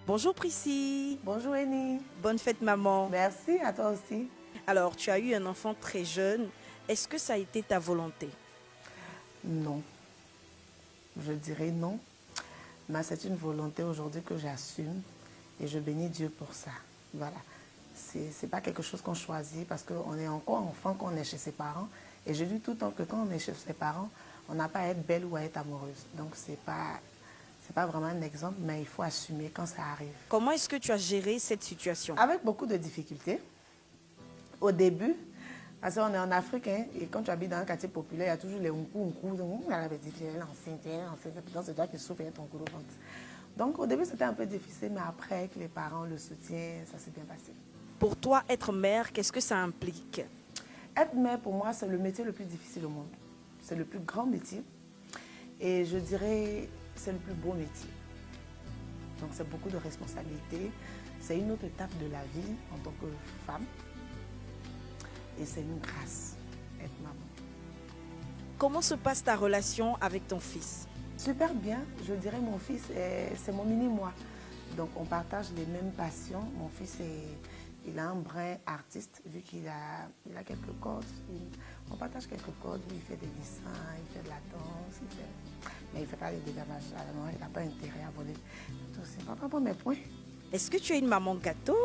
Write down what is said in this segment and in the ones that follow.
Bonjour Prissy. Bonjour Annie. Bonne fête maman. Merci, à toi aussi. Alors, tu as eu un enfant très jeune. Est-ce que ça a été ta volonté? Non, je dirais non. Mais c'est une volonté aujourd'hui que j'assume et je bénis Dieu pour ça. Voilà. C'est pas quelque chose qu'on choisit parce qu'on est encore enfant quand on est chez ses parents. Et je dis tout le temps que quand on est chez ses parents, on n'a pas à être belle ou à être amoureuse. Donc c'est pas vraiment un exemple, mais il faut assumer quand ça arrive. Comment est-ce que tu as géré cette situation? Avec beaucoup de difficultés. Au début, parce qu'on est en Afrique, hein, et quand tu habites dans un quartier populaire, il y a toujours les unkou. Donc, elle avait dit, elle est enceinte, puis c'est toi qui souffres et ton gros ventre. Donc, au début, c'était un peu difficile, mais après, avec les parents, le soutien, ça s'est bien passé. Pour toi, être mère, qu'est-ce que ça implique? Être mère, pour moi, c'est le métier le plus difficile au monde. C'est le plus grand métier. Et je dirais, c'est le plus beau métier. Donc, c'est beaucoup de responsabilités. C'est une autre étape de la vie en tant que femme. Et c'est une grâce, être maman. Comment se passe ta relation avec ton fils? Super bien, je dirais mon fils, c'est mon mini-moi. Donc on partage les mêmes passions. Mon fils, il a un brin artiste, vu qu'il a quelques cordes. On partage quelques cordes, il fait des dessins, il fait de la danse, mais il ne fait pas des dégâts à la main, il n'a pas intérêt à voler. C'est pas pour mes points. Est-ce que tu es une maman gâteau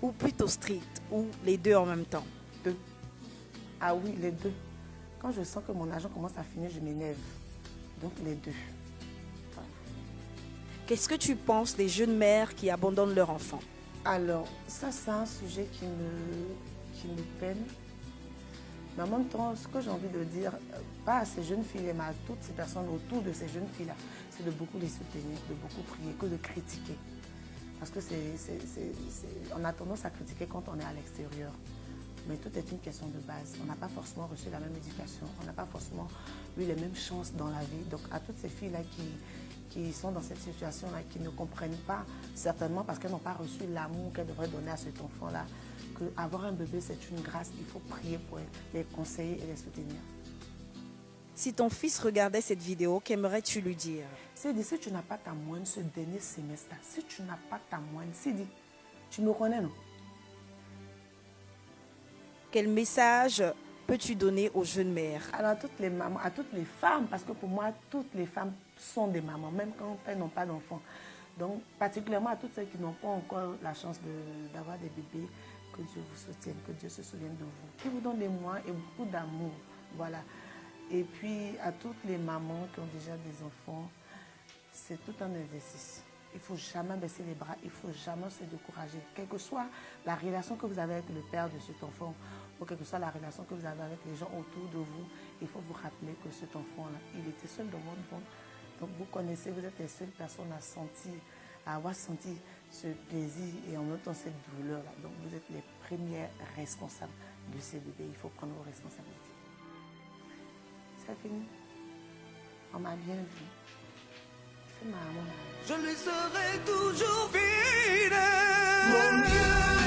ou plutôt stricte, ou les deux en même temps? Deux. Ah oui, les deux. Quand je sens que mon argent commence à finir, je m'énerve. Donc les deux. Voilà. Qu'est-ce que tu penses des jeunes mères qui abandonnent leur enfant? Alors, ça c'est un sujet qui me peine. Mais en même temps, ce que j'ai envie de dire, pas à ces jeunes filles, mais à toutes ces personnes autour de ces jeunes filles-là, c'est de beaucoup les soutenir, de beaucoup prier, que de critiquer. Parce que on a tendance à critiquer quand on est à l'extérieur. Mais tout est une question de base. On n'a pas forcément reçu la même éducation, on n'a pas forcément eu les mêmes chances dans la vie. Donc à toutes ces filles-là qui sont dans cette situation-là, qui ne comprennent pas, certainement parce qu'elles n'ont pas reçu l'amour qu'elles devraient donner à cet enfant-là, qu'avoir un bébé, c'est une grâce, il faut prier pour elles, les conseiller et les soutenir. Si ton fils regardait cette vidéo, qu'aimerais-tu lui dire? Sidi, si tu n'as pas ta moyenne ce dernier semestre, si tu n'as pas ta moyenne, Sidi, tu me connais, non? Quel message peux-tu donner aux jeunes mères? Alors à toutes les mamans, à toutes les femmes, parce que pour moi, toutes les femmes sont des mamans, même quand elles n'ont pas d'enfants. Donc particulièrement à toutes celles qui n'ont pas encore la chance d'avoir des bébés, que Dieu vous soutienne, que Dieu se souvienne de vous, qui vous donne des moyens et beaucoup d'amour. Voilà. Et puis à toutes les mamans qui ont déjà des enfants, c'est tout un exercice. Il ne faut jamais baisser les bras, il ne faut jamais se décourager. Quelle que soit la relation que vous avez avec le père de cet enfant, ou quelle que soit la relation que vous avez avec les gens autour de vous, il faut vous rappeler que cet enfant-là, il était seul dans votre monde. Donc vous connaissez, vous êtes les seules personnes à avoir senti ce plaisir et en même temps cette douleur-là. Donc vous êtes les premières responsables de ces bébés. Il faut prendre vos responsabilités. C'est fini. On m'a bien vu. C'est maman. Je lui serai toujours fidèle. Mon Dieu.